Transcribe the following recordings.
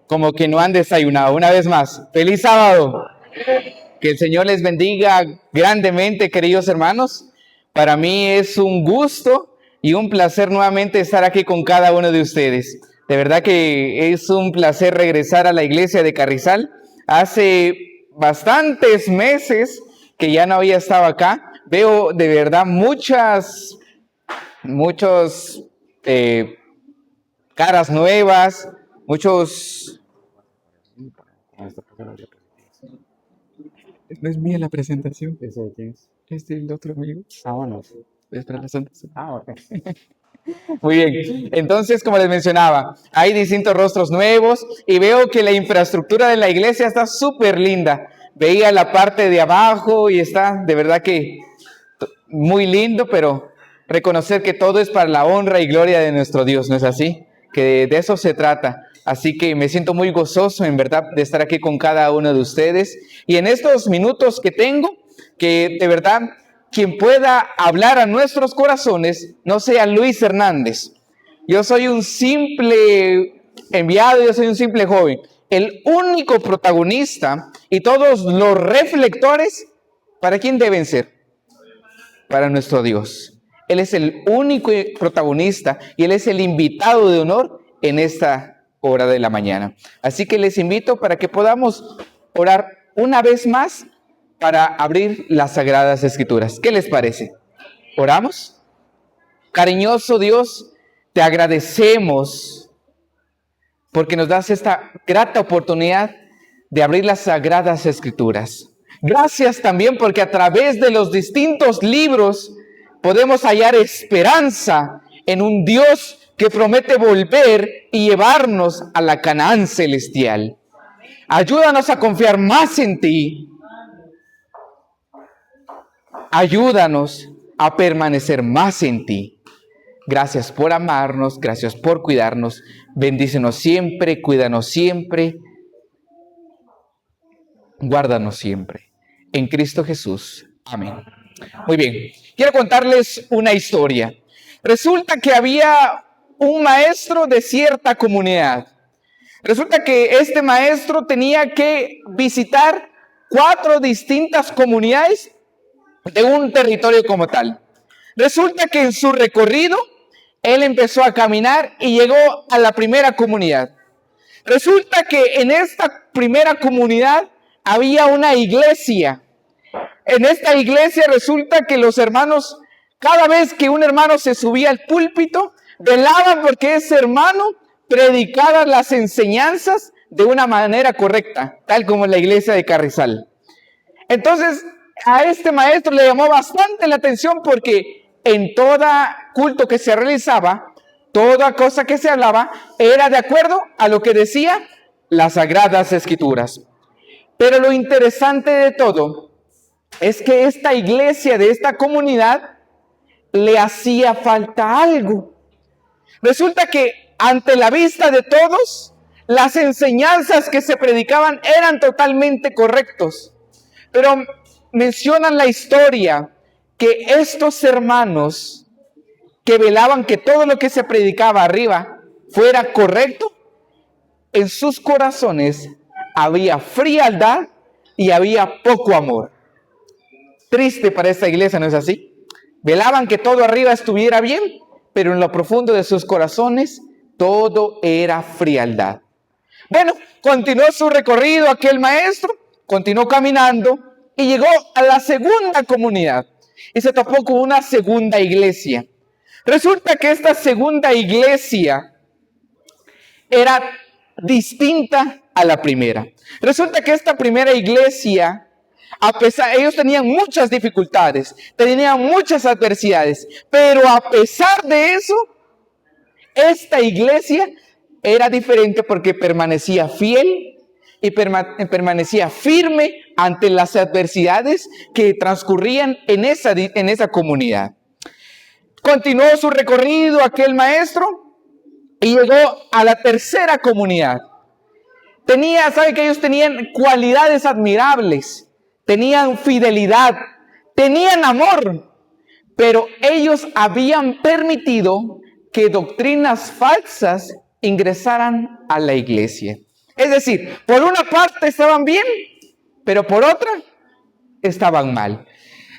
Como que no han desayunado. Una vez más, feliz sábado. Que el Señor les bendiga grandemente, queridos hermanos. Para mí es un gusto y un placer nuevamente estar aquí con cada uno de ustedes. De verdad que es un placer regresar a la iglesia de Carrizal. Hace bastantes meses que ya no había estado acá. Veo de verdad muchos caras nuevas, muchos... No es mía la presentación. ¿Ese de quién es? Es del otro amigo. Ah, bueno. Es para la Santa Cena. Ah, ok. Muy bien. Entonces, como les mencionaba, hay distintos rostros nuevos y veo que la infraestructura de la iglesia está súper linda. Veía la parte de abajo y está de verdad que muy lindo, pero reconocer que todo es para la honra y gloria de nuestro Dios, ¿no es así? Que de eso se trata. Así que me siento muy gozoso, en verdad, de estar aquí con cada uno de ustedes. Y en estos minutos que tengo, que de verdad, quien pueda hablar a nuestros corazones, no sea Luis Hernández. Yo soy un simple enviado, yo soy un simple joven. El único protagonista y todos los reflectores, ¿para quién deben ser? Para nuestro Dios. Él es el único protagonista y Él es el invitado de honor en esta hora de la mañana. Así que les invito para que podamos orar una vez más para abrir las Sagradas Escrituras. ¿Qué les parece? ¿Oramos? Cariñoso Dios, te agradecemos porque nos das esta grata oportunidad de abrir las Sagradas Escrituras. Gracias también porque a través de los distintos libros podemos hallar esperanza en un Dios que promete volver y llevarnos a la Canaán celestial. Ayúdanos a confiar más en ti. Ayúdanos a permanecer más en ti. Gracias por amarnos, gracias por cuidarnos. Bendícenos siempre, cuídanos siempre. Guárdanos siempre. En Cristo Jesús. Amén. Muy bien. Quiero contarles una historia. Resulta que había un maestro de cierta comunidad. Resulta que este maestro tenía que visitar 4 distintas comunidades de un territorio como tal. Resulta que en su recorrido, él empezó a caminar y llegó a la primera comunidad. Resulta que en esta primera comunidad había una iglesia. En esta iglesia resulta que los hermanos, cada vez que un hermano se subía al púlpito, velaban porque ese hermano predicara las enseñanzas de una manera correcta, tal como en la iglesia de Carrizal. Entonces, a este maestro le llamó bastante la atención porque en todo culto que se realizaba, toda cosa que se hablaba, era de acuerdo a lo que decía las Sagradas Escrituras. Pero lo interesante de todo es que esta iglesia de esta comunidad le hacía falta algo. Resulta que ante la vista de todos, las enseñanzas que se predicaban eran totalmente correctos. Pero mencionan la historia que estos hermanos que velaban que todo lo que se predicaba arriba fuera correcto, en sus corazones había frialdad y había poco amor. Triste para esta iglesia, ¿no es así? Velaban que todo arriba estuviera bien, pero en lo profundo de sus corazones todo era frialdad. Bueno, continuó su recorrido aquel maestro, continuó caminando y llegó a la segunda comunidad y se topó con una segunda iglesia. Resulta que esta segunda iglesia era distinta a la primera. Resulta que esta primera iglesia, ellos tenían muchas dificultades, tenían muchas adversidades, pero a pesar de eso, esta iglesia era diferente porque permanecía fiel y permanecía firme ante las adversidades que transcurrían en esa comunidad. Continuó su recorrido aquel maestro y llegó a la tercera comunidad. Sabe que ellos tenían cualidades admirables, tenían fidelidad, tenían amor, pero ellos habían permitido que doctrinas falsas ingresaran a la iglesia. Es decir, por una parte estaban bien, pero por otra estaban mal.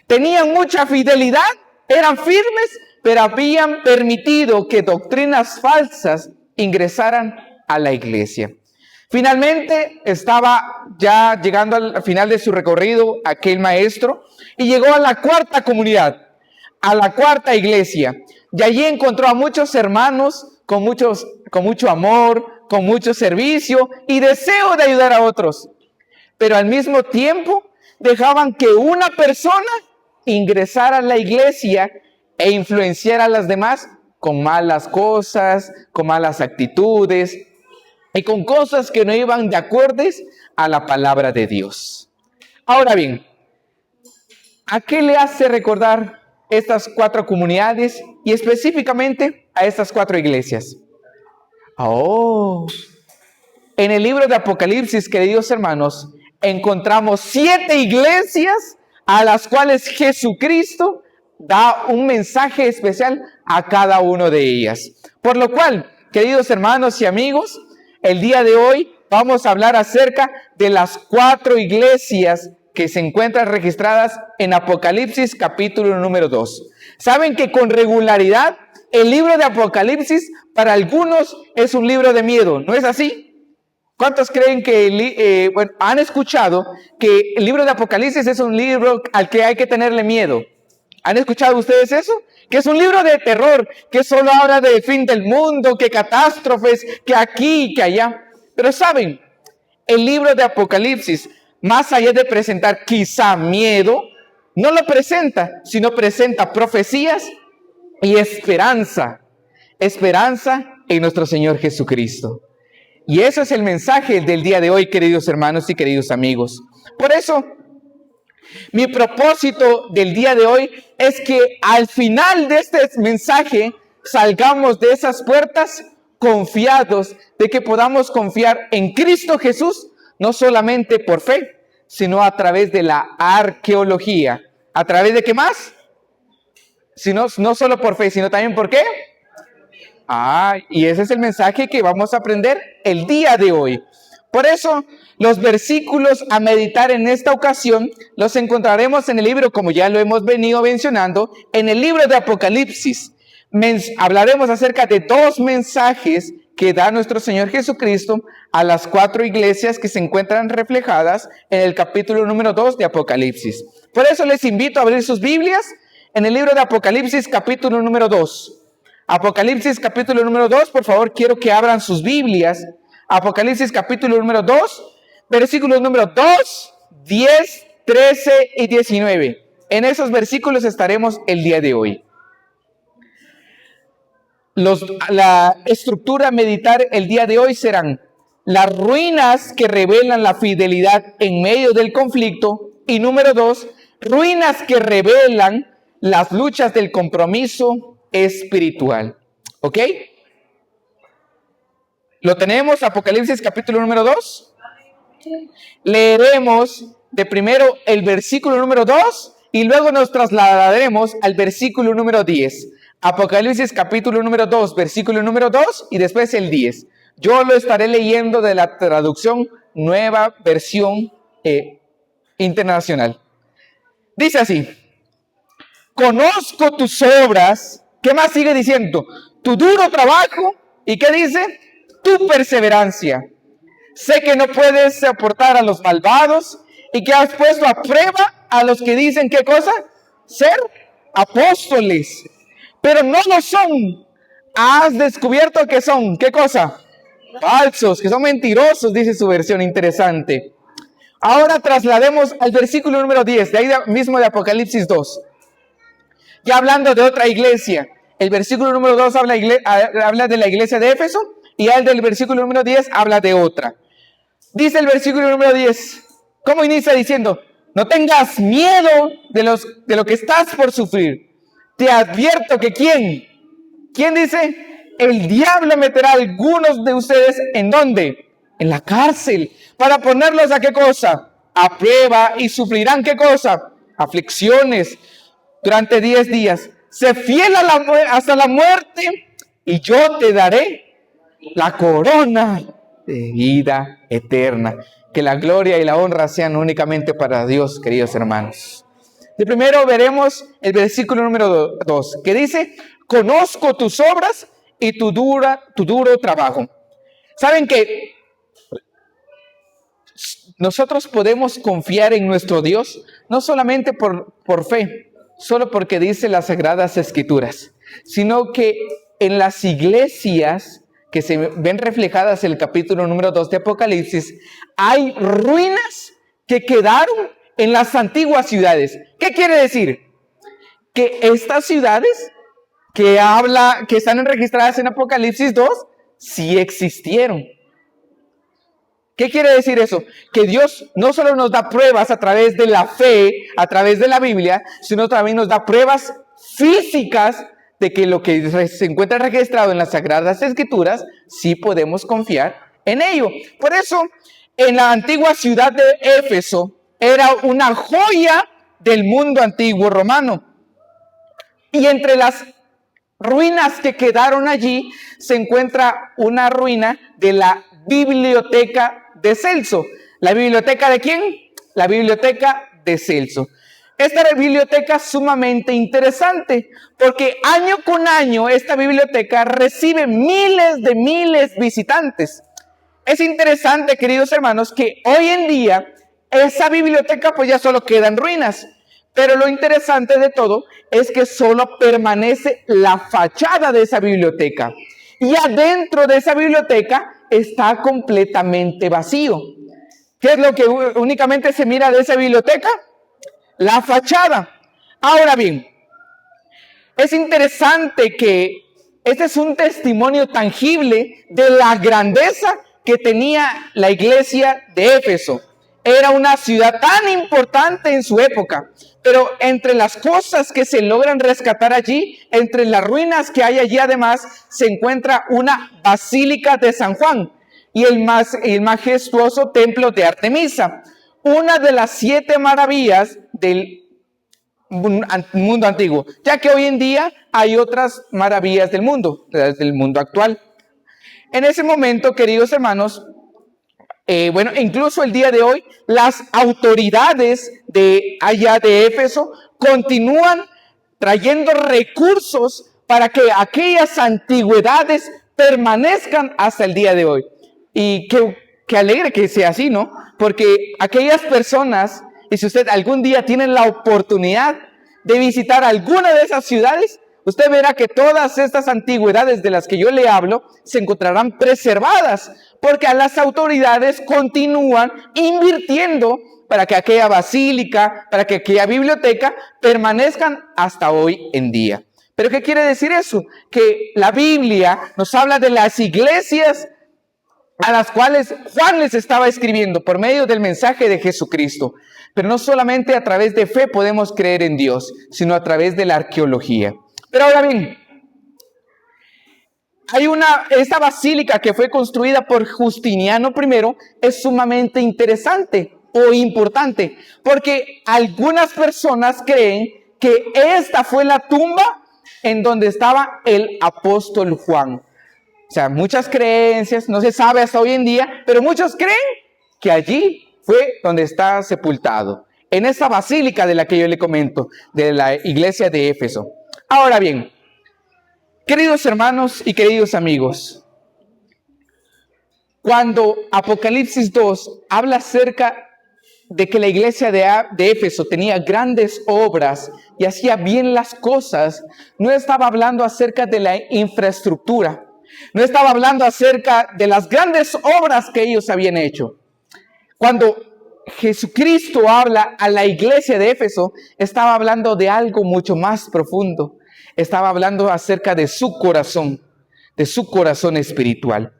Tenían mucha fidelidad, eran firmes, pero habían permitido que doctrinas falsas ingresaran a la iglesia. Finalmente estaba ya llegando al final de su recorrido aquel maestro y llegó a la cuarta comunidad, a la cuarta iglesia. Y allí encontró a muchos hermanos con mucho amor, con mucho servicio y deseo de ayudar a otros. Pero al mismo tiempo dejaban que una persona ingresara a la iglesia e influenciara a las demás con malas cosas, con malas actitudes y con cosas que no iban de acuerdo a la palabra de Dios. Ahora bien, ¿a qué le hace recordar estas cuatro comunidades y específicamente a estas cuatro iglesias? En el libro de Apocalipsis, queridos hermanos, encontramos 7 iglesias a las cuales Jesucristo da un mensaje especial a cada una de ellas. Por lo cual, queridos hermanos y amigos, el día de hoy vamos a hablar acerca de las 4 iglesias que se encuentran registradas en Apocalipsis capítulo número 2. Saben que con regularidad el libro de Apocalipsis para algunos es un libro de miedo, ¿no es así? ¿Cuántos creen que han escuchado que el libro de Apocalipsis es un libro al que hay que tenerle miedo? ¿Han escuchado ustedes eso? Que es un libro de terror, que solo habla del fin del mundo, que catástrofes, que aquí, que allá. Pero saben, el libro de Apocalipsis, más allá de presentar quizá miedo, no lo presenta, sino presenta profecías y esperanza. Esperanza en nuestro Señor Jesucristo. Y eso es el mensaje del día de hoy, queridos hermanos y queridos amigos. Por eso, mi propósito del día de hoy es que al final de este mensaje salgamos de esas puertas confiados de que podamos confiar en Cristo Jesús, no solamente por fe, sino a través de la arqueología. ¿A través de qué más? No solo por fe, sino también ¿por qué? Y ese es el mensaje que vamos a aprender el día de hoy. Por eso, los versículos a meditar en esta ocasión los encontraremos en el libro, como ya lo hemos venido mencionando, en el libro de Apocalipsis. Hablaremos acerca de 2 mensajes que da nuestro Señor Jesucristo a las 4 iglesias que se encuentran reflejadas en el capítulo número 2 de Apocalipsis. Por eso les invito a abrir sus Biblias en el libro de Apocalipsis capítulo número 2. Apocalipsis capítulo número 2, por favor, quiero que abran sus Biblias. Apocalipsis capítulo número 2, versículos número 2, 10, 13 y 19. En esos versículos estaremos el día de hoy. La estructura a meditar el día de hoy serán las ruinas que revelan la fidelidad en medio del conflicto. Y número 2, ruinas que revelan las luchas del compromiso espiritual. ¿Ok? ¿Lo tenemos? Apocalipsis capítulo número 2. Leeremos de primero el versículo número 2 y luego nos trasladaremos al versículo número 10. Apocalipsis capítulo número 2, versículo número 2 y después el 10. Yo lo estaré leyendo de la traducción Nueva Versión Internacional. Dice así: conozco tus obras. ¿Qué más sigue diciendo? Tu duro trabajo. ¿Y qué dice? Tu perseverancia. Sé que no puedes soportar a los malvados y que has puesto a prueba a los que dicen, ¿qué cosa? Ser apóstoles, pero no lo son. Has descubierto que son, ¿qué cosa? Falsos, que son mentirosos, dice su versión interesante. Ahora traslademos al versículo número 10, de ahí mismo de Apocalipsis 2. Ya hablando de otra iglesia, el versículo número 2 habla de la iglesia de Éfeso y el del versículo número 10 habla de otra. Dice el versículo número 10, ¿cómo inicia diciendo? No tengas miedo de lo que estás por sufrir. Te advierto que ¿quién dice? El diablo meterá a algunos de ustedes, ¿en dónde? En la cárcel, para ponerlos ¿a qué cosa? A prueba, y sufrirán ¿qué cosa? Aflicciones durante 10 días. Sé fiel hasta la muerte y yo te daré la corona de vida eterna. Que la gloria y la honra sean únicamente para Dios, queridos hermanos. De primero veremos el versículo número 2, que dice: conozco tus obras y tu duro trabajo. ¿Saben que nosotros podemos confiar en nuestro Dios? No solamente por fe, solo porque dice las Sagradas Escrituras, sino que en las iglesias que se ven reflejadas en el capítulo número 2 de Apocalipsis, hay ruinas que quedaron en las antiguas ciudades. ¿Qué quiere decir? Que estas ciudades que están registradas en Apocalipsis 2, sí existieron. ¿Qué quiere decir eso? Que Dios no solo nos da pruebas a través de la fe, a través de la Biblia, sino también nos da pruebas físicas de que lo que se encuentra registrado en las Sagradas Escrituras, sí podemos confiar en ello. Por eso, en la antigua ciudad de Éfeso, era una joya del mundo antiguo romano. Y entre las ruinas que quedaron allí, se encuentra una ruina de la biblioteca de Celso. ¿La biblioteca de quién? La biblioteca de Celso. Esta biblioteca es sumamente interesante porque año con año esta biblioteca recibe miles de visitantes. Es interesante, queridos hermanos, que hoy en día esa biblioteca pues ya solo queda en ruinas. Pero lo interesante de todo es que solo permanece la fachada de esa biblioteca. Y adentro de esa biblioteca está completamente vacío. ¿Qué es lo que únicamente se mira de esa biblioteca? La fachada. Ahora bien, es interesante que este es un testimonio tangible de la grandeza que tenía la iglesia de Éfeso. Era una ciudad tan importante en su época, pero entre las cosas que se logran rescatar allí, entre las ruinas que hay allí además, se encuentra una basílica de San Juan y el majestuoso templo de Artemisa, una de las 7 maravillas del mundo antiguo, ya que hoy en día hay otras maravillas del mundo actual. En ese momento, queridos hermanos, incluso el día de hoy, las autoridades de allá de Éfeso continúan trayendo recursos para que aquellas antigüedades permanezcan hasta el día de hoy. Y qué alegre que sea así, ¿no? Porque aquellas personas, y si usted algún día tiene la oportunidad de visitar alguna de esas ciudades, usted verá que todas estas antigüedades de las que yo le hablo se encontrarán preservadas, porque a las autoridades continúan invirtiendo para que aquella basílica, para que aquella biblioteca permanezcan hasta hoy en día. ¿Pero qué quiere decir eso? Que la Biblia nos habla de las iglesias a las cuales Juan les estaba escribiendo por medio del mensaje de Jesucristo. Pero no solamente a través de fe podemos creer en Dios, sino a través de la arqueología. Pero ahora bien, esta basílica que fue construida por Justiniano I es sumamente interesante o importante, porque algunas personas creen que esta fue la tumba en donde estaba el apóstol Juan. O sea, muchas creencias, no se sabe hasta hoy en día, pero muchos creen que allí fue donde está sepultado, en esa basílica de la que yo le comento, de la iglesia de Éfeso. Ahora bien, queridos hermanos y queridos amigos, cuando Apocalipsis 2 habla acerca de que la iglesia de Éfeso tenía grandes obras y hacía bien las cosas, no estaba hablando acerca de la infraestructura, no estaba hablando acerca de las grandes obras que ellos habían hecho. Cuando Jesucristo habla a la iglesia de Éfeso, estaba hablando de algo mucho más profundo. Estaba hablando acerca de su corazón espiritual.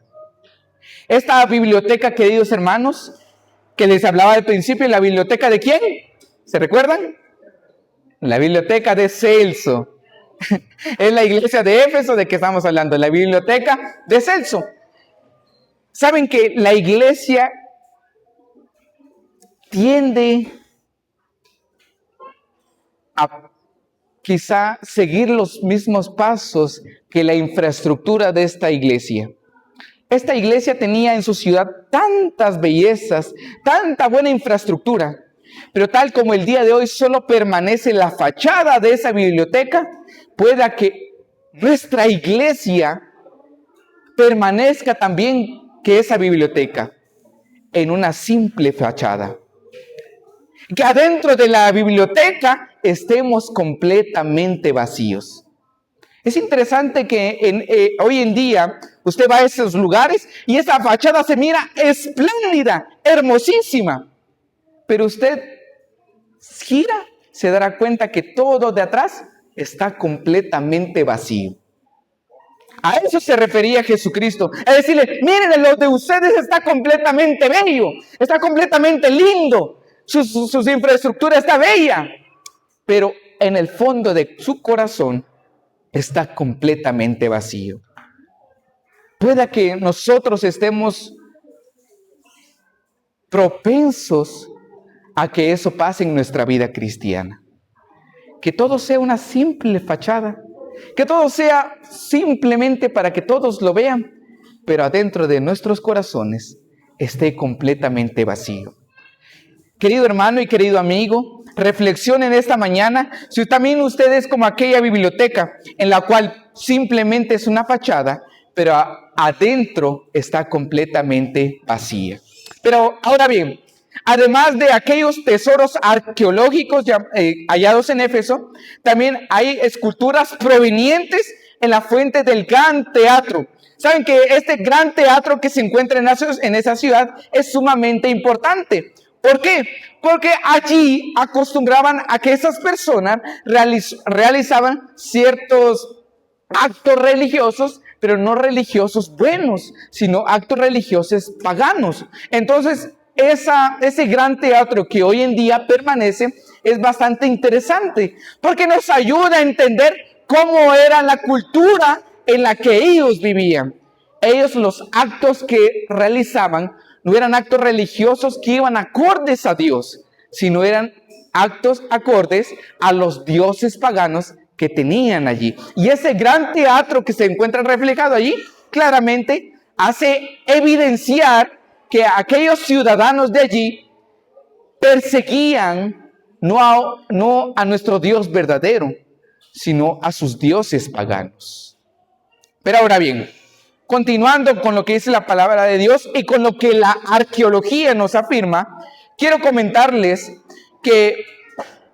Esta biblioteca, queridos hermanos, que les hablaba al principio, ¿la biblioteca de quién? ¿Se recuerdan? La biblioteca de Celso. Es la iglesia de Éfeso de que estamos hablando, la biblioteca de Celso. ¿Saben que la iglesia tiende a quizá seguir los mismos pasos que la infraestructura de esta iglesia? esta iglesia tenía en su ciudad tantas bellezas, tanta buena infraestructura, pero tal como el día de hoy solo permanece la fachada de esa biblioteca, pueda que nuestra iglesia permanezca también que esa biblioteca en una simple fachada. Que adentro de la biblioteca estemos completamente vacíos. Es interesante que hoy en día usted va a esos lugares y esa fachada se mira espléndida, hermosísima. Pero usted gira, se dará cuenta que todo de atrás está completamente vacío. A eso se refería Jesucristo. Es decirle, miren, lo de ustedes está completamente bello, está completamente lindo, su infraestructura está bella, pero en el fondo de su corazón está completamente vacío. Pueda que nosotros estemos propensos a que eso pase en nuestra vida cristiana. Que todo sea una simple fachada, que todo sea simplemente para que todos lo vean, pero adentro de nuestros corazones esté completamente vacío. Querido hermano y querido amigo, reflexionen esta mañana si también usted es como aquella biblioteca en la cual simplemente es una fachada, pero adentro está completamente vacía. Pero ahora bien, además de aquellos tesoros arqueológicos hallados en Éfeso, también hay esculturas provenientes en la fuente del Gran Teatro. Saben que este Gran Teatro que se encuentra en esa ciudad es sumamente importante. ¿Por qué? Porque allí acostumbraban a que esas personas realizaban ciertos actos religiosos, pero no religiosos buenos, sino actos religiosos paganos. Entonces, ese gran teatro que hoy en día permanece es bastante interesante, porque nos ayuda a entender cómo era la cultura en la que ellos vivían. Ellos, los actos que realizaban, no eran actos religiosos que iban acordes a Dios, sino eran actos acordes a los dioses paganos que tenían allí. Y ese gran teatro que se encuentra reflejado allí, claramente hace evidenciar que aquellos ciudadanos de allí perseguían no a nuestro Dios verdadero, sino a sus dioses paganos. Pero ahora bien, continuando con lo que dice la palabra de Dios y con lo que la arqueología nos afirma, quiero comentarles que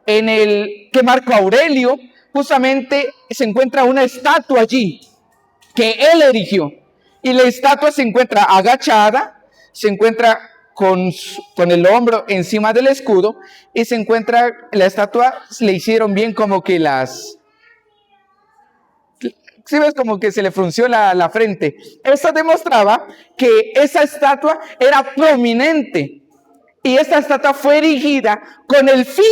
que Marco Aurelio justamente se encuentra una estatua allí que él erigió. Y la estatua se encuentra agachada, se encuentra con el hombro encima del escudo y se encuentra, la estatua le hicieron bien como que ¿sí ves? Como que se le frunció la frente. Eso demostraba que esa estatua era prominente. Y esta estatua fue erigida con el fin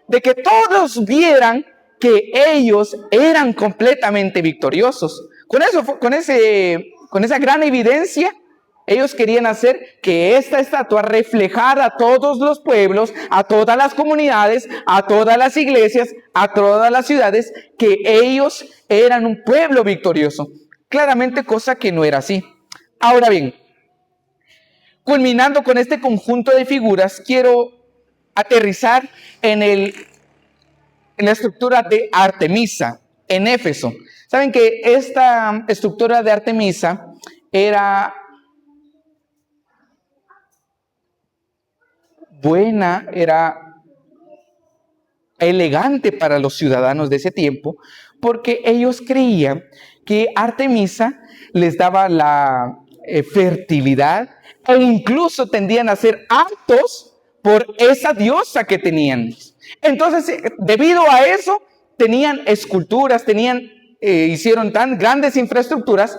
de que todos vieran que ellos eran completamente victoriosos. Con esa gran evidencia, ellos querían hacer que esta estatua reflejara a todos los pueblos, a todas las comunidades, a todas las iglesias, a todas las ciudades, que ellos eran un pueblo victorioso. Claramente, cosa que no era así. Ahora bien, culminando con este conjunto de figuras, quiero aterrizar en la estructura de Artemisa, en Éfeso. Saben que esta estructura de Artemisa era buena, era elegante para los ciudadanos de ese tiempo, porque ellos creían que Artemisa les daba la fertilidad e incluso tendían a hacer actos por esa diosa que tenían. Entonces, debido a eso, tenían esculturas, hicieron tan grandes infraestructuras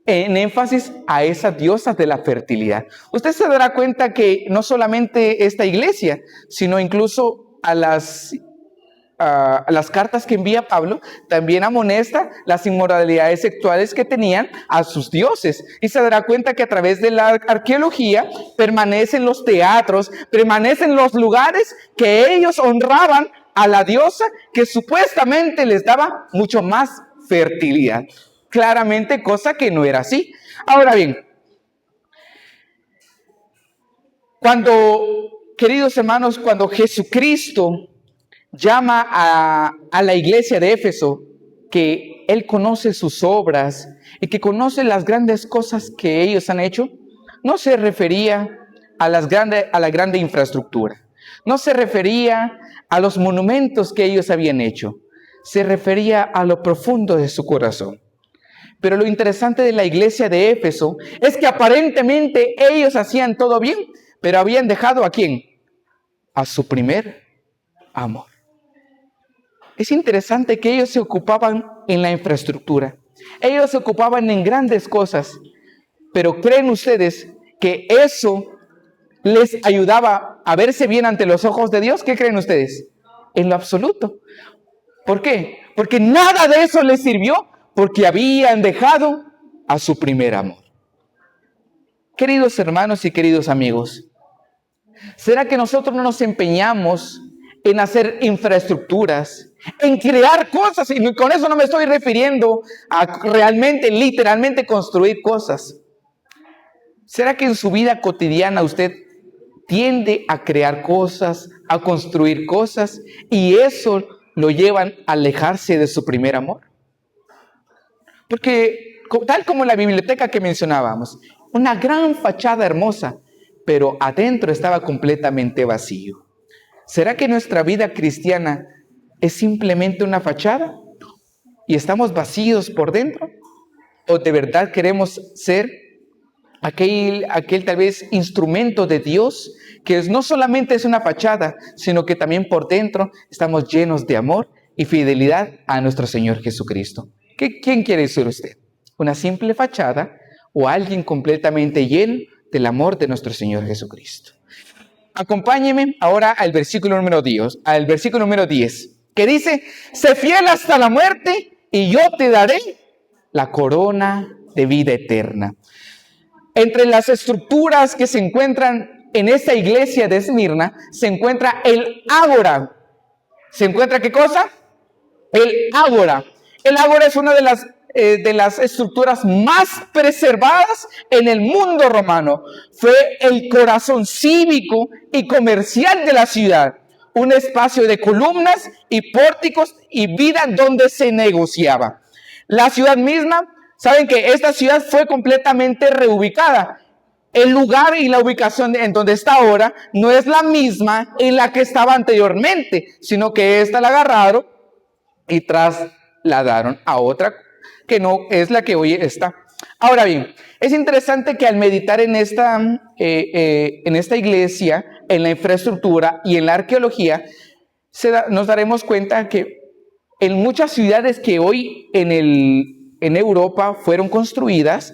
en énfasis a esa diosa de la fertilidad. Usted se dará cuenta que no solamente esta iglesia, sino incluso a las cartas que envía Pablo, también amonesta las inmoralidades sexuales que tenían a sus dioses. Y se dará cuenta que a través de la arqueología permanecen los teatros, permanecen los lugares que ellos honraban a la diosa que supuestamente les daba mucho más fertilidad. Claramente, cosa que no era así. Ahora bien, Queridos hermanos, cuando Jesucristo llama a la iglesia de Éfeso, que Él conoce sus obras y que conoce las grandes cosas que ellos han hecho, no se refería a la grande infraestructura, no se refería a los monumentos que ellos habían hecho, se refería a lo profundo de su corazón. Pero lo interesante de la iglesia de Éfeso es que aparentemente ellos hacían todo bien, pero habían dejado ¿a quién? A su primer amor. Es interesante que ellos se ocupaban en la infraestructura. Ellos se ocupaban en grandes cosas. Pero ¿creen ustedes que eso les ayudaba a verse bien ante los ojos de Dios? ¿Qué creen ustedes? En lo absoluto. ¿Por qué? Porque nada de eso les sirvió, porque habían dejado a su primer amor. Queridos hermanos y queridos amigos, ¿será que nosotros no nos empeñamos en hacer infraestructuras, en crear cosas? Y con eso no me estoy refiriendo a realmente, literalmente construir cosas. ¿Será que en su vida cotidiana usted tiende a crear cosas, a construir cosas, y eso lo llevan a alejarse de su primer amor? Porque tal como la biblioteca que mencionábamos, una gran fachada hermosa, pero adentro estaba completamente vacío. ¿Será que nuestra vida cristiana es simplemente una fachada y estamos vacíos por dentro? ¿O de verdad queremos ser aquel tal vez instrumento de Dios que no solamente es una fachada, sino que también por dentro estamos llenos de amor y fidelidad a nuestro Señor Jesucristo? ¿Quién quiere ser usted? ¿Una simple fachada o alguien completamente lleno del amor de nuestro Señor Jesucristo? Acompáñeme ahora al versículo número 10, que dice: sé fiel hasta la muerte y yo te daré la corona de vida eterna. Entre las estructuras que se encuentran en esta iglesia de Esmirna, se encuentra el ágora. ¿Se encuentra qué cosa? El ágora. El ágora es una de las estructuras más preservadas en el mundo romano. Fue el corazón cívico y comercial de la ciudad. Un espacio de columnas y pórticos y vida donde se negociaba. La ciudad misma, saben que esta ciudad fue completamente reubicada. El lugar y la ubicación en donde está ahora no es la misma en la que estaba anteriormente, sino que esta la agarraron y trasladaron a otra que no es la que hoy está. Ahora bien, es interesante que al meditar en esta iglesia, en la infraestructura y en la arqueología, nos daremos cuenta que en muchas ciudades que hoy en Europa fueron construidas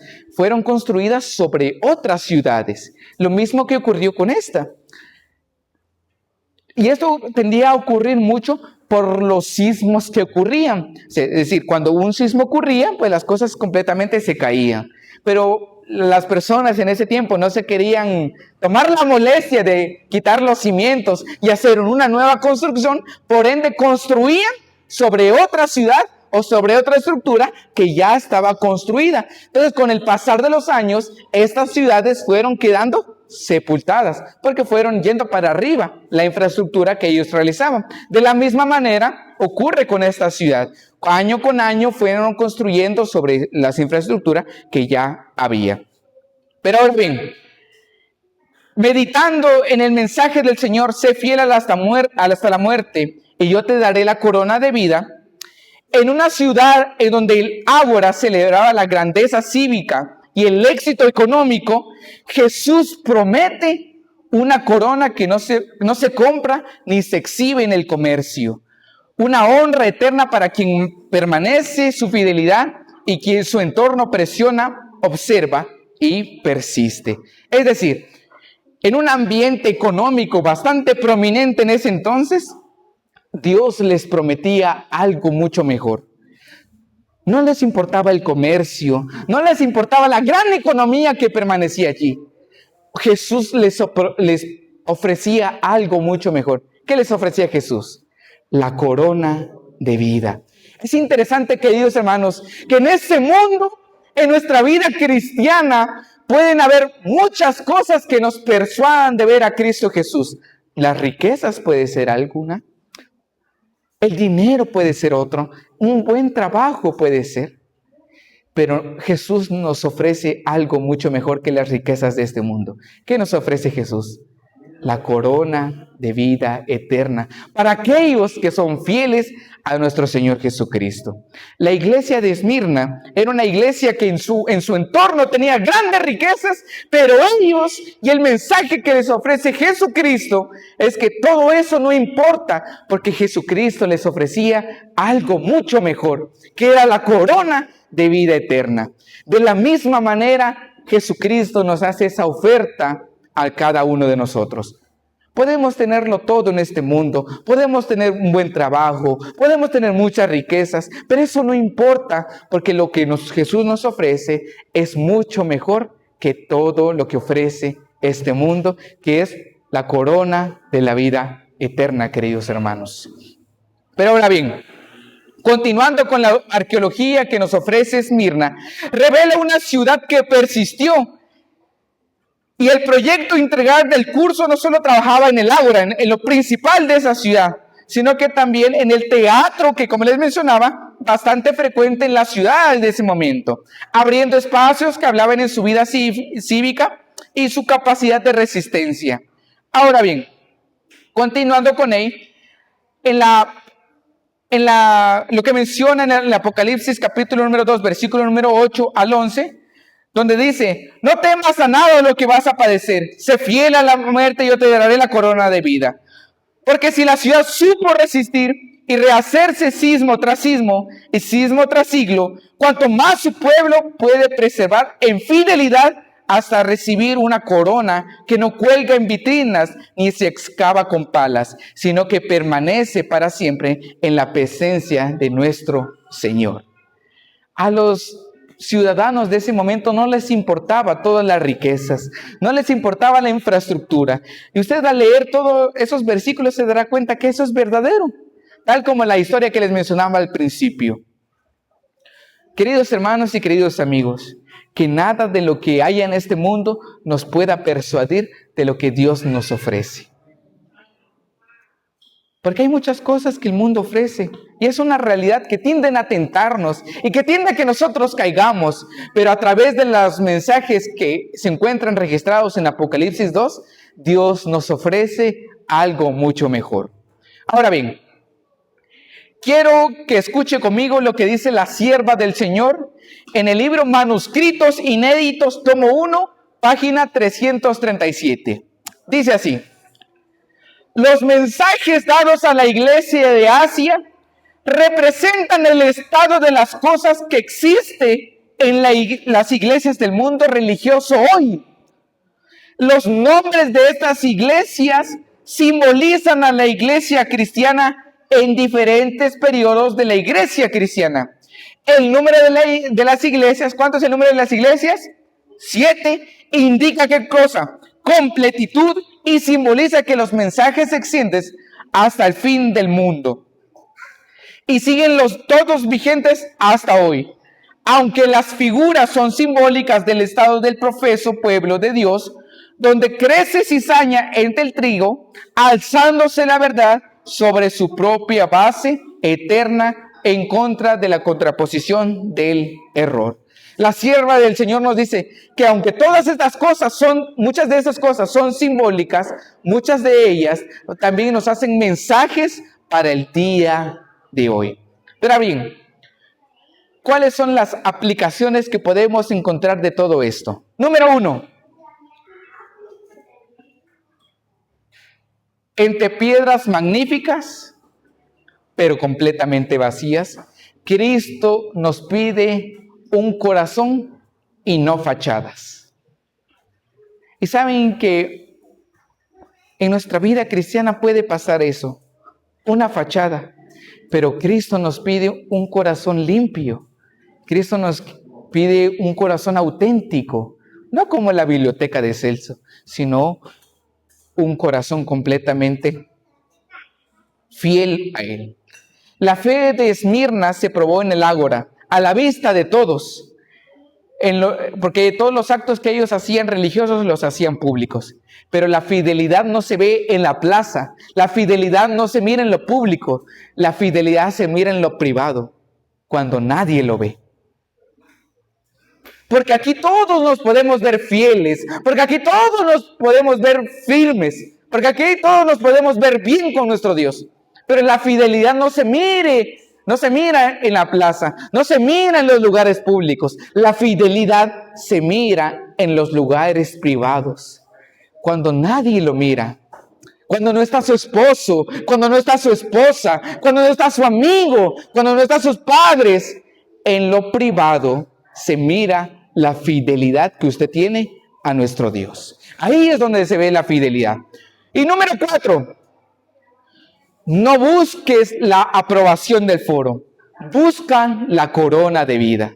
sobre otras ciudades. Lo mismo que ocurrió con esta. Y esto tendía a ocurrir mucho por los sismos que ocurrían. Es decir, cuando un sismo ocurría, pues las cosas completamente se caían. Pero las personas en ese tiempo no se querían tomar la molestia de quitar los cimientos y hacer una nueva construcción, por ende construían sobre otra ciudad o sobre otra estructura que ya estaba construida. Entonces, con el pasar de los años, estas ciudades fueron quedando sepultadas, porque fueron yendo para arriba la infraestructura que ellos realizaban. De la misma manera ocurre con esta ciudad. Año con año fueron construyendo sobre las infraestructuras que ya había. Pero ahora bien, meditando en el mensaje del Señor, sé fiel hasta la muerte y yo te daré la corona de vida. En una ciudad en donde el ágora celebraba la grandeza cívica y el éxito económico, Jesús promete una corona que no se compra ni se exhibe en el comercio. Una honra eterna para quien permanece su fidelidad y quien su entorno presiona, observa y persiste. Es decir, en un ambiente económico bastante prominente en ese entonces, Dios les prometía algo mucho mejor. No les importaba el comercio, no les importaba la gran economía que permanecía allí. Jesús les ofrecía algo mucho mejor. ¿Qué les ofrecía Jesús? La corona de vida. Es interesante, queridos hermanos, que en este mundo, en nuestra vida cristiana, Pueden haber muchas cosas que nos persuadan de ver a Cristo Jesús. Las riquezas puede ser alguna. El dinero puede ser otro. Un buen trabajo puede ser. Pero Jesús nos ofrece algo mucho mejor que las riquezas de este mundo. ¿Qué nos ofrece Jesús? La corona de vida eterna para aquellos que son fieles a nuestro Señor Jesucristo. La iglesia de Esmirna era una iglesia que en su entorno tenía grandes riquezas, pero ellos y el mensaje que les ofrece Jesucristo es que todo eso no importa, porque Jesucristo les ofrecía algo mucho mejor, que era la corona de vida eterna. De la misma manera, Jesucristo nos hace esa oferta a cada uno de nosotros. Podemos tenerlo todo en este mundo, podemos tener un buen trabajo, podemos tener muchas riquezas, pero eso no importa, porque lo que Jesús nos ofrece es mucho mejor que todo lo que ofrece este mundo, que es la corona de la vida eterna, queridos hermanos. Pero ahora bien, continuando con la arqueología que nos ofrece Esmirna, revela una ciudad que persistió. Y el proyecto integral del curso no solo trabajaba en el ágora, en lo principal de esa ciudad, sino que también en el teatro que, como les mencionaba, bastante frecuente en la ciudad de ese momento, abriendo espacios que hablaban en su vida cívica y su capacidad de resistencia. Ahora bien, continuando con él, lo que menciona en el Apocalipsis capítulo número 2, versículo número 8 al 11, donde dice, no temas a nada de lo que vas a padecer, sé fiel a la muerte y yo te daré la corona de vida. Porque si la ciudad supo resistir y rehacerse sismo tras sismo y sismo tras siglo, cuanto más su pueblo puede preservar en fidelidad hasta recibir una corona que no cuelga en vitrinas ni se excava con palas, sino que permanece para siempre en la presencia de nuestro Señor. A los ciudadanos de ese momento no les importaba todas las riquezas, no les importaba la infraestructura. Y usted al leer todos esos versículos se dará cuenta que eso es verdadero, tal como la historia que les mencionaba al principio. Queridos hermanos y queridos amigos, que nada de lo que haya en este mundo nos pueda persuadir de lo que Dios nos ofrece. Porque hay muchas cosas que el mundo ofrece y es una realidad que tienden a tentarnos y que tiende a que nosotros caigamos. Pero a través de los mensajes que se encuentran registrados en Apocalipsis 2, Dios nos ofrece algo mucho mejor. Ahora bien, quiero que escuche conmigo lo que dice la sierva del Señor en el libro Manuscritos Inéditos, tomo 1, página 337. Dice así. Los mensajes dados a la iglesia de Asia representan el estado de las cosas que existe en las iglesias del mundo religioso hoy. Los nombres de estas iglesias simbolizan a la iglesia cristiana en diferentes periodos de la iglesia cristiana. El número de las iglesias, ¿cuánto es el número de las iglesias? 7, indica qué cosa, completitud, y simboliza que los mensajes se extienden hasta el fin del mundo. Y siguen todos vigentes hasta hoy. Aunque las figuras son simbólicas del estado del profeso pueblo de Dios, donde crece cizaña entre el trigo, alzándose la verdad sobre su propia base eterna en contra de la contraposición del error. La sierva del Señor nos dice que aunque todas estas cosas muchas de esas cosas son simbólicas, muchas de ellas también nos hacen mensajes para el día de hoy. Pero bien, ¿cuáles son las aplicaciones que podemos encontrar de todo esto? Número 1. Entre piedras magníficas, pero completamente vacías, Cristo nos pide un corazón y no fachadas. Y saben que en nuestra vida cristiana puede pasar eso, una fachada, pero Cristo nos pide un corazón limpio. Cristo nos pide un corazón auténtico, no como la biblioteca de Celso, sino un corazón completamente fiel a Él. La fe de Esmirna se probó en el ágora, a la vista de todos. porque todos los actos que ellos hacían religiosos los hacían públicos. Pero la fidelidad no se ve en la plaza, la fidelidad no se mira en lo público, la fidelidad se mira en lo privado, cuando nadie lo ve. Porque aquí todos nos podemos ver fieles, porque aquí todos nos podemos ver firmes, porque aquí todos nos podemos ver bien con nuestro Dios. Pero la fidelidad no se mira en la plaza, no se mira en los lugares públicos. La fidelidad se mira en los lugares privados, cuando nadie lo mira. Cuando no está su esposo, cuando no está su esposa, cuando no está su amigo, cuando no están sus padres. En lo privado se mira la fidelidad que usted tiene a nuestro Dios. Ahí es donde se ve la fidelidad. Y número 4, no busques la aprobación del foro, busca la corona de vida.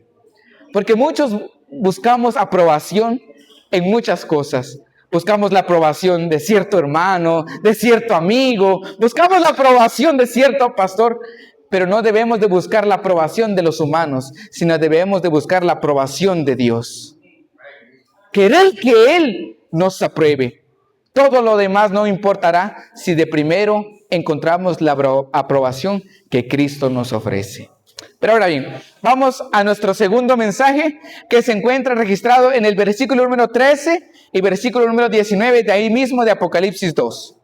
Porque muchos buscamos aprobación en muchas cosas. Buscamos la aprobación de cierto hermano, de cierto amigo, buscamos la aprobación de cierto pastor, pero no debemos de buscar la aprobación de los humanos, sino debemos de buscar la aprobación de Dios. Querer que Él nos apruebe. Todo lo demás no importará si de primero encontramos la aprobación que Cristo nos ofrece. Pero ahora bien, vamos a nuestro segundo mensaje, que se encuentra registrado en el versículo número 13 y versículo número 19 de ahí mismo de Apocalipsis 2.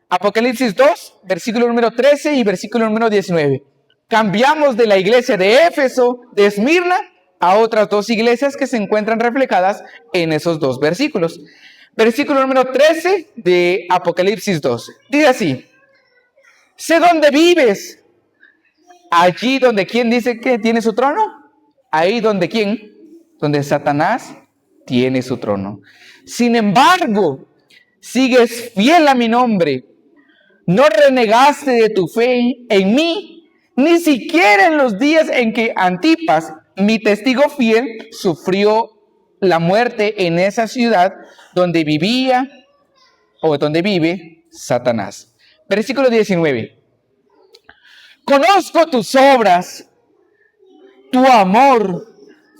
Apocalipsis 2, versículo número 13 y versículo número 19. Cambiamos de la iglesia de Éfeso, de Esmirna, a otras dos iglesias que se encuentran reflejadas en esos dos versículos. Versículo número 13 de Apocalipsis 2. Dice así: sé dónde vives. Allí donde ¿quién dice que tiene su trono? Ahí donde ¿quién? Donde Satanás tiene su trono. Sin embargo, sigues fiel a mi nombre. No renegaste de tu fe en mí, ni siquiera en los días en que Antipas, mi testigo fiel, sufrió la muerte en esa ciudad donde vivía o donde vive Satanás. Versículo 19. Conozco tus obras, tu amor,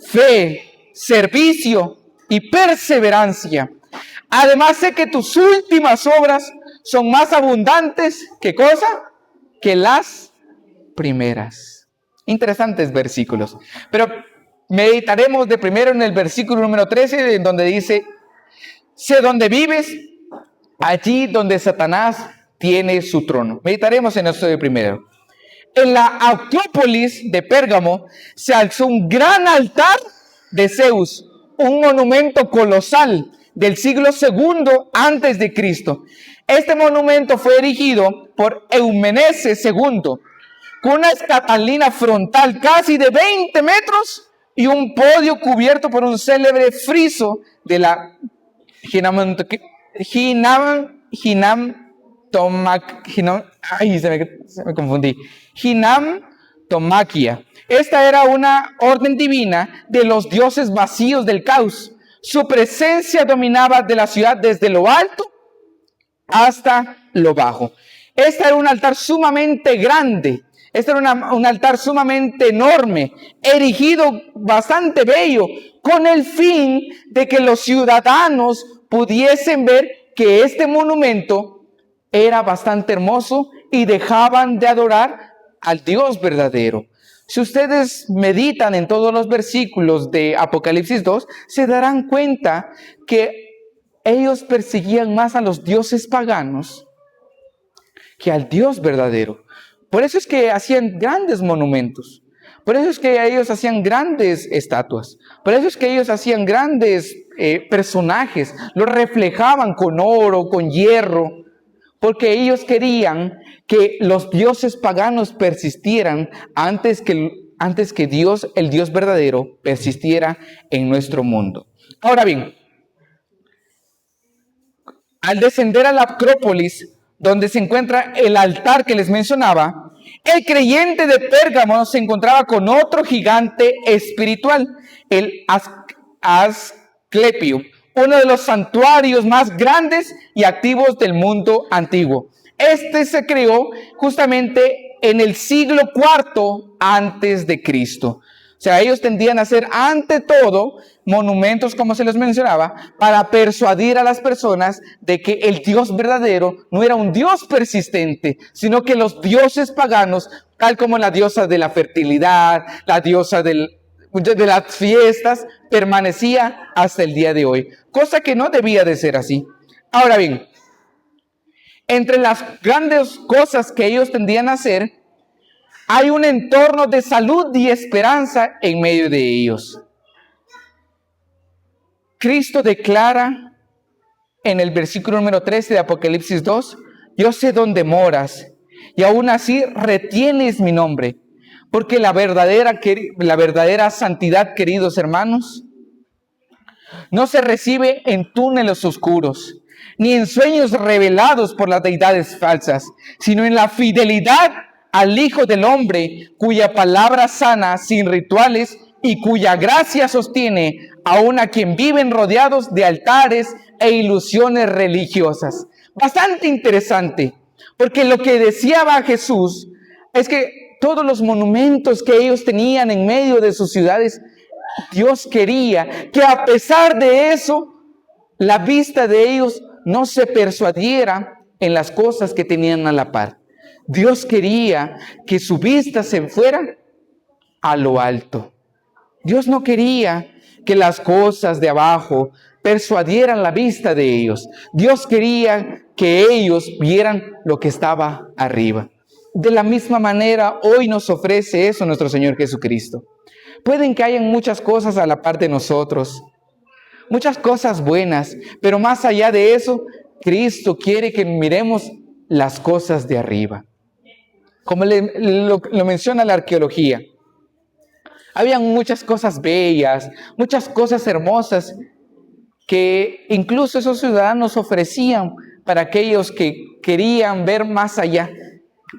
fe, servicio y perseverancia. Además sé que tus últimas obras son más abundantes, ¿qué cosa? Que las primeras. Interesantes versículos. Pero meditaremos de primero en el versículo número 13, en donde dice: sé dónde vives, allí donde Satanás tiene su trono. Meditaremos en esto de primero. En la Acrópolis de Pérgamo se alzó un gran altar de Zeus, un monumento colosal del siglo II antes de Cristo. Este monumento fue erigido por Eumeneses II, con una escatalina frontal casi de 20 metros y un podio cubierto por un célebre friso de la Ginamtomaquia. Esta era una orden divina de los dioses vacíos del caos. Su presencia dominaba de la ciudad desde lo alto hasta lo bajo. Este era un altar sumamente grande. Este era un altar sumamente enorme, erigido bastante bello, con el fin de que los ciudadanos pudiesen ver que este monumento era bastante hermoso y dejaban de adorar al Dios verdadero. Si ustedes meditan en todos los versículos de Apocalipsis 2, se darán cuenta que ellos perseguían más a los dioses paganos que al Dios verdadero. Por eso es que hacían grandes monumentos. Por eso es que ellos hacían grandes estatuas. Por eso es que ellos hacían grandes personajes. Los reflejaban con oro, con hierro. Porque ellos querían que los dioses paganos persistieran antes que Dios, el Dios verdadero, persistiera en nuestro mundo. Ahora bien, al descender a la Acrópolis, donde se encuentra el altar que les mencionaba, el creyente de Pérgamo se encontraba con otro gigante espiritual, el Asclepio, uno de los santuarios más grandes y activos del mundo antiguo. Este se creó justamente en el siglo IV antes de Cristo. O sea, ellos tendían a hacer ante todo monumentos, como se les mencionaba, para persuadir a las personas de que el Dios verdadero no era un Dios persistente, sino que los dioses paganos, tal como la diosa de la fertilidad, la diosa de las fiestas, permanecía hasta el día de hoy, cosa que no debía de ser así. Ahora bien, entre las grandes cosas que ellos tendían a hacer, hay un entorno de salud y esperanza en medio de ellos. Cristo declara en el versículo número 13 de Apocalipsis 2, yo sé dónde moras y aún así retienes mi nombre, porque la verdadera santidad, queridos hermanos, no se recibe en túneles oscuros, ni en sueños revelados por las deidades falsas, sino en la fidelidad al Hijo del Hombre, cuya palabra sana sin rituales y cuya gracia sostiene aún a quien viven rodeados de altares e ilusiones religiosas. Bastante interesante, porque lo que deseaba Jesús es que todos los monumentos que ellos tenían en medio de sus ciudades, Dios quería que a pesar de eso, la vista de ellos no se persuadiera en las cosas que tenían a la par. Dios quería que su vista se fuera a lo alto. Dios no quería que las cosas de abajo persuadieran la vista de ellos. Dios quería que ellos vieran lo que estaba arriba. De la misma manera, hoy nos ofrece eso nuestro Señor Jesucristo. Pueden que hayan muchas cosas a la par de nosotros, muchas cosas buenas, pero más allá de eso, Cristo quiere que miremos las cosas de arriba. Como lo menciona la arqueología, habían muchas cosas bellas, muchas cosas hermosas que incluso esos ciudadanos ofrecían para aquellos que querían ver más allá,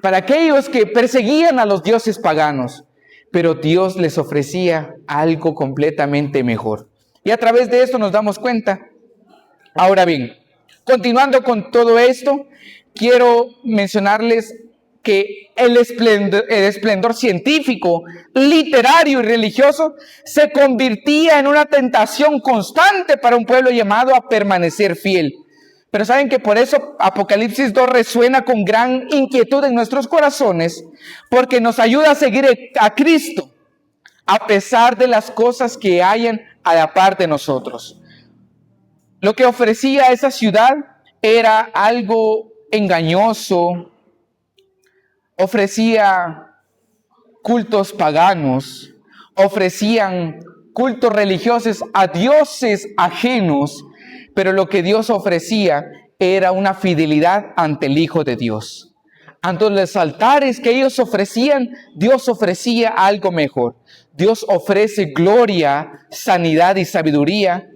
para aquellos que perseguían a los dioses paganos, pero Dios les ofrecía algo completamente mejor. Y a través de esto nos damos cuenta. Ahora bien, continuando con todo esto, quiero mencionarles que el esplendor científico, literario y religioso se convertía en una tentación constante para un pueblo llamado a permanecer fiel. Pero saben que por eso Apocalipsis 2 resuena con gran inquietud en nuestros corazones, porque nos ayuda a seguir a Cristo a pesar de las cosas que hayan a la par de nosotros. Lo que ofrecía esa ciudad era algo engañoso, ofrecía cultos paganos, ofrecían cultos religiosos a dioses ajenos, pero lo que Dios ofrecía era una fidelidad ante el Hijo de Dios. Ante los altares que ellos ofrecían, Dios ofrecía algo mejor. Dios ofrece gloria, sanidad y sabiduría,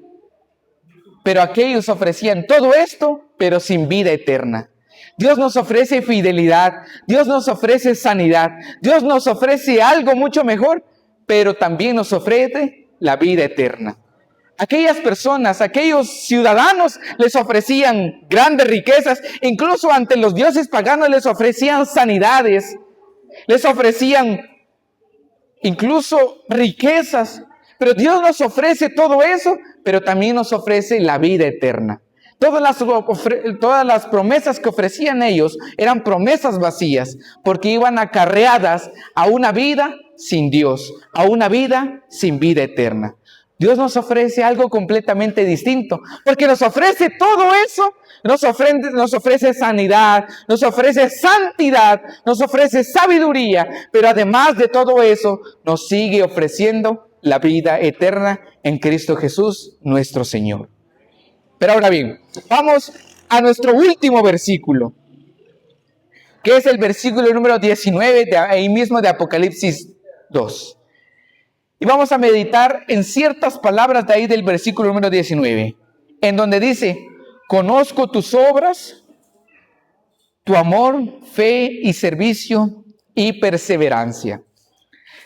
pero aquellos ofrecían todo esto, pero sin vida eterna. Dios nos ofrece fidelidad, Dios nos ofrece sanidad, Dios nos ofrece algo mucho mejor, pero también nos ofrece la vida eterna. Aquellas personas, aquellos ciudadanos les ofrecían grandes riquezas, incluso ante los dioses paganos les ofrecían sanidades, les ofrecían incluso riquezas, pero Dios nos ofrece todo eso, pero también nos ofrece la vida eterna. Todas las promesas que ofrecían ellos eran promesas vacías, porque iban acarreadas a una vida sin Dios, a una vida sin vida eterna. Dios nos ofrece algo completamente distinto, porque nos ofrece todo eso, nos ofrece sanidad, nos ofrece santidad, nos ofrece sabiduría, pero además de todo eso, nos sigue ofreciendo la vida eterna en Cristo Jesús, nuestro Señor. Pero ahora bien, vamos a nuestro último versículo, que es el versículo número 19 de ahí mismo de Apocalipsis 2. Y vamos a meditar en ciertas palabras de ahí del versículo número 19, en donde dice, conozco tus obras, tu amor, fe y servicio y perseverancia.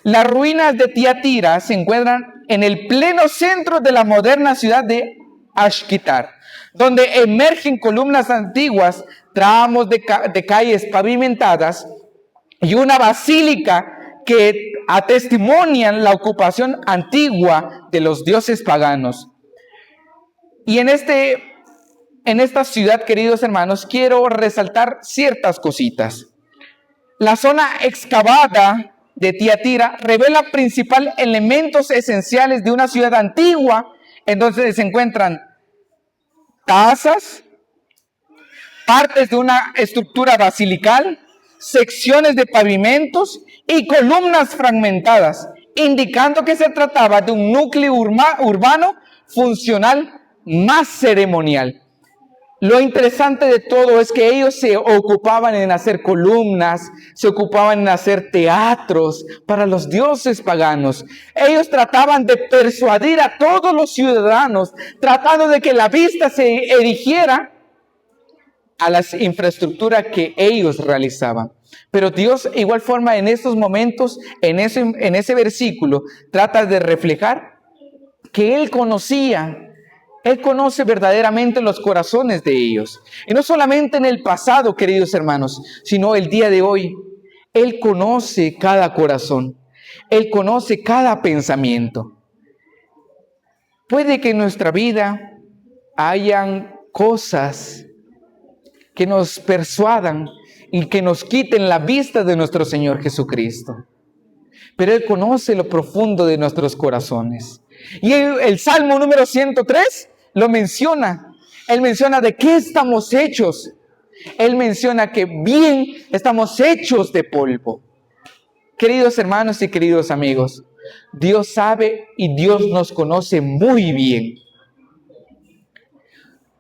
Las ruinas de Tiatira se encuentran en el pleno centro de la moderna ciudad de Ashkitar, donde emergen columnas antiguas, tramos de calles pavimentadas y una basílica que atestimonian la ocupación antigua de los dioses paganos. Y en esta ciudad, queridos hermanos, quiero resaltar ciertas cositas. La zona excavada de Tiatira revela principales elementos esenciales de una ciudad antigua, en donde se encuentran tazas, partes de una estructura basilical, secciones de pavimentos y columnas fragmentadas, indicando que se trataba de un núcleo urbano funcional más ceremonial. Lo interesante de todo es que ellos se ocupaban en hacer columnas, se ocupaban en hacer teatros para los dioses paganos. Ellos trataban de persuadir a todos los ciudadanos, tratando de que la vista se erigiera a la infraestructura que ellos realizaban. Pero Dios, de igual forma, en estos momentos, en ese versículo, trata de reflejar que Él conoce verdaderamente los corazones de ellos. Y no solamente en el pasado, queridos hermanos, sino el día de hoy. Él conoce cada corazón. Él conoce cada pensamiento. Puede que en nuestra vida hayan cosas que nos persuadan y que nos quiten la vista de nuestro Señor Jesucristo. Pero Él conoce lo profundo de nuestros corazones. Y el Salmo número 103 lo menciona. Él menciona de qué estamos hechos. Él menciona que bien estamos hechos de polvo. Queridos hermanos y queridos amigos, Dios sabe y Dios nos conoce muy bien.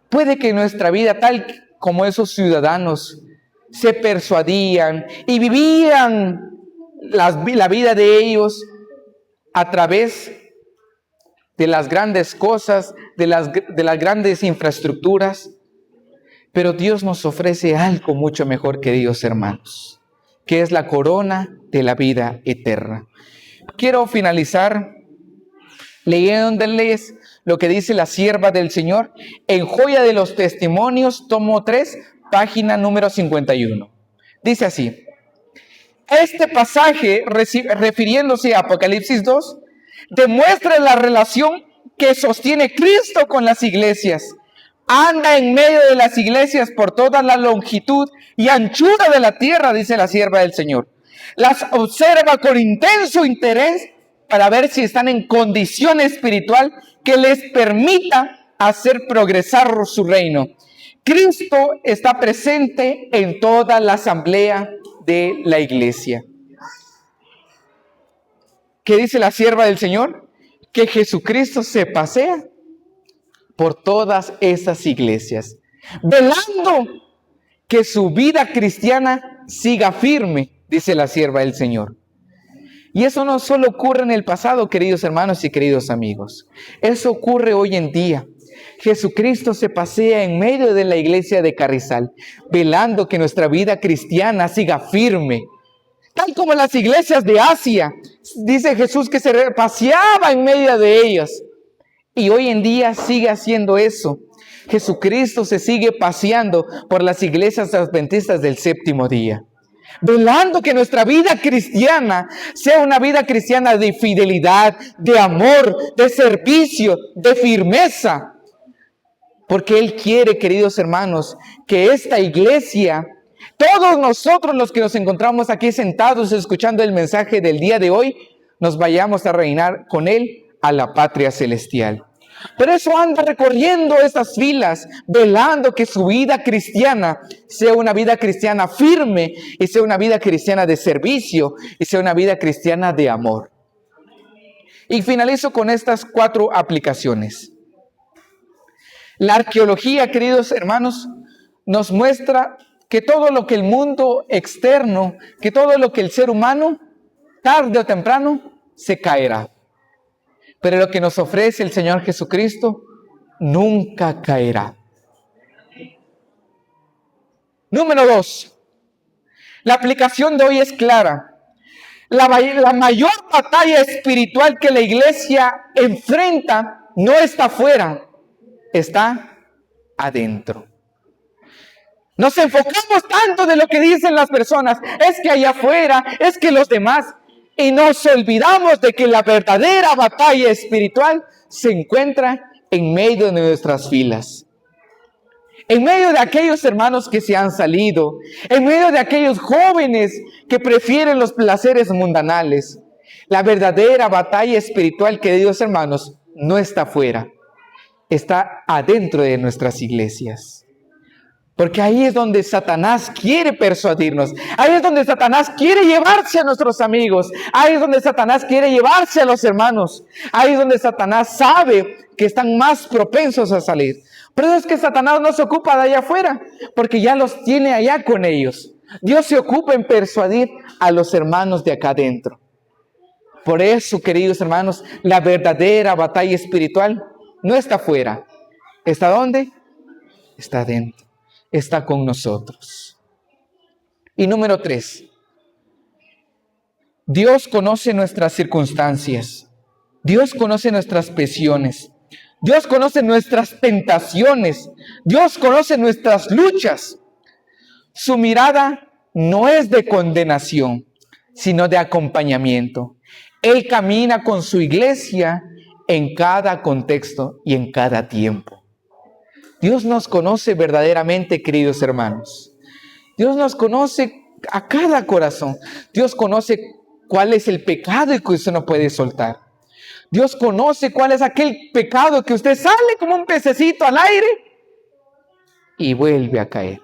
Puede que nuestra vida, tal como esos ciudadanos, se persuadían y vivían la vida de ellos a través de las grandes cosas, de las grandes infraestructuras. Pero Dios nos ofrece algo mucho mejor, queridos hermanos, que es la corona de la vida eterna. Quiero finalizar leyéndoles lo que dice la sierva del Señor en Joya de los Testimonios, tomo 3, página número 51. Dice así: este pasaje, refiriéndose a Apocalipsis 2, demuestra la relación que sostiene Cristo con las iglesias. Anda en medio de las iglesias por toda la longitud y anchura de la tierra, dice la sierva del Señor. Las observa con intenso interés para ver si están en condición espiritual que les permita hacer progresar su reino. Cristo está presente en toda la asamblea de la iglesia. ¿Qué dice la sierva del Señor? Que Jesucristo se pasea por todas esas iglesias, velando que su vida cristiana siga firme, dice la sierva del Señor. Y eso no solo ocurre en el pasado, queridos hermanos y queridos amigos. Eso ocurre hoy en día. Jesucristo se pasea en medio de la iglesia de Carrizal, velando que nuestra vida cristiana siga firme. Tal como las iglesias de Asia, dice Jesús que se paseaba en medio de ellas. Y hoy en día sigue haciendo eso. Jesucristo se sigue paseando por las iglesias adventistas del séptimo día, velando que nuestra vida cristiana sea una vida cristiana de fidelidad, de amor, de servicio, de firmeza. Porque Él quiere, queridos hermanos, que esta iglesia, todos nosotros los que nos encontramos aquí sentados escuchando el mensaje del día de hoy, nos vayamos a reinar con Él a la patria celestial. Por eso anda recorriendo estas filas, velando que su vida cristiana sea una vida cristiana firme y sea una vida cristiana de servicio y sea una vida cristiana de amor. Y finalizo con estas 4 aplicaciones. La arqueología, queridos hermanos, nos muestra que todo lo que el mundo externo, que todo lo que el ser humano, tarde o temprano, se caerá. Pero lo que nos ofrece el Señor Jesucristo nunca caerá. Número 2. La aplicación de hoy es clara. La mayor batalla espiritual que la iglesia enfrenta no está afuera, está adentro. Nos enfocamos tanto de lo que dicen las personas. Es que allá afuera, es que los demás. y nos olvidamos de que la verdadera batalla espiritual se encuentra en medio de nuestras filas. En medio de aquellos hermanos que se han salido, en medio de aquellos jóvenes que prefieren los placeres mundanales. La verdadera batalla espiritual, queridos hermanos, no está afuera, está adentro de nuestras iglesias. Porque ahí es donde Satanás quiere persuadirnos. Ahí es donde Satanás quiere llevarse a nuestros amigos. Ahí es donde Satanás quiere llevarse a los hermanos. Ahí es donde Satanás sabe que están más propensos a salir. Pero es que Satanás no se ocupa de allá afuera, porque ya los tiene allá con ellos. Dios se ocupa en persuadir a los hermanos de acá adentro. Por eso, queridos hermanos, la verdadera batalla espiritual no está afuera. ¿Está dónde? Está adentro. Está con nosotros. Y número 3. Dios conoce nuestras circunstancias. Dios conoce nuestras presiones. Dios conoce nuestras tentaciones. Dios conoce nuestras luchas. Su mirada no es de condenación, sino de acompañamiento. Él camina con su iglesia en cada contexto y en cada tiempo. Dios nos conoce verdaderamente, queridos hermanos. Dios nos conoce a cada corazón. Dios conoce cuál es el pecado que usted no puede soltar. Dios conoce cuál es aquel pecado que usted sale como un pececito al aire y vuelve a caer.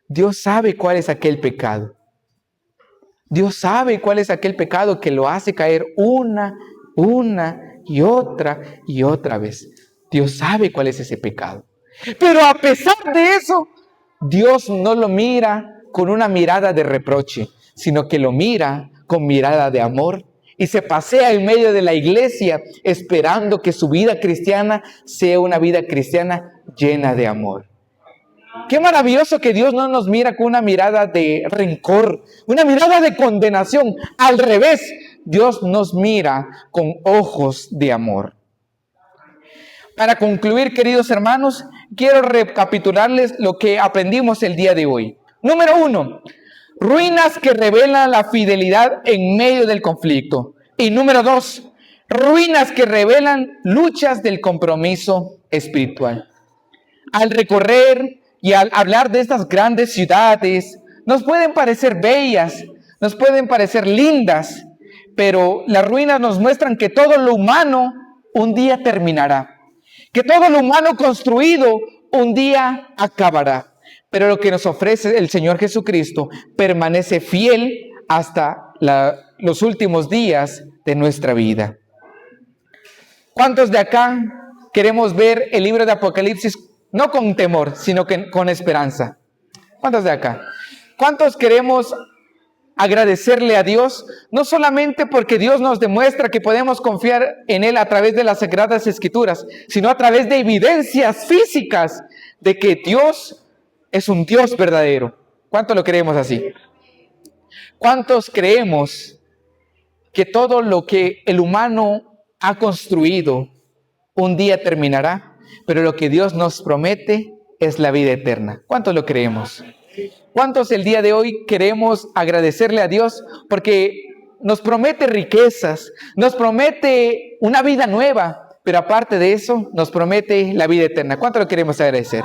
Dios sabe cuál es aquel pecado. Dios sabe cuál es aquel pecado que lo hace caer una y otra vez. Dios sabe cuál es ese pecado. Pero a pesar de eso, Dios no lo mira con una mirada de reproche, sino que lo mira con mirada de amor y se pasea en medio de la iglesia esperando que su vida cristiana sea una vida cristiana llena de amor. Qué maravilloso que Dios no nos mira con una mirada de rencor, una mirada de condenación. Al revés, Dios nos mira con ojos de amor. Para concluir, queridos hermanos, quiero recapitularles lo que aprendimos el día de hoy. Número 1, ruinas que revelan la fidelidad en medio del conflicto. Y número 2, ruinas que revelan luchas del compromiso espiritual. Al recorrer y al hablar de estas grandes ciudades, nos pueden parecer bellas, nos pueden parecer lindas, pero las ruinas nos muestran que todo lo humano un día terminará. Que todo lo humano construido un día acabará. Pero lo que nos ofrece el Señor Jesucristo permanece fiel hasta los últimos días de nuestra vida. ¿Cuántos de acá queremos ver el libro de Apocalipsis no con temor, sino que con esperanza? ¿Cuántos de acá? ¿Cuántos queremos agradecerle a Dios, no solamente porque Dios nos demuestra que podemos confiar en Él a través de las Sagradas Escrituras, sino a través de evidencias físicas de que Dios es un Dios verdadero? ¿Cuántos lo creemos así? ¿Cuántos creemos que todo lo que el humano ha construido un día terminará, pero lo que Dios nos promete es la vida eterna? ¿Cuántos lo creemos? ¿Cuántos el día de hoy queremos agradecerle a Dios porque nos promete riquezas, nos promete una vida nueva, pero aparte de eso nos promete la vida eterna? ¿Cuántos lo queremos agradecer?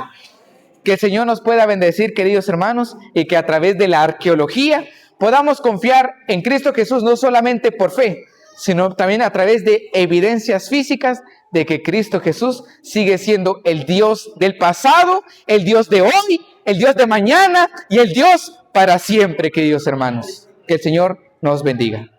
Que el Señor nos pueda bendecir, queridos hermanos, y que a través de la arqueología podamos confiar en Cristo Jesús, no solamente por fe, sino también a través de evidencias físicas de que Cristo Jesús sigue siendo el Dios del pasado, el Dios de hoy, el Dios de mañana y el Dios para siempre, queridos hermanos. Que el Señor nos bendiga.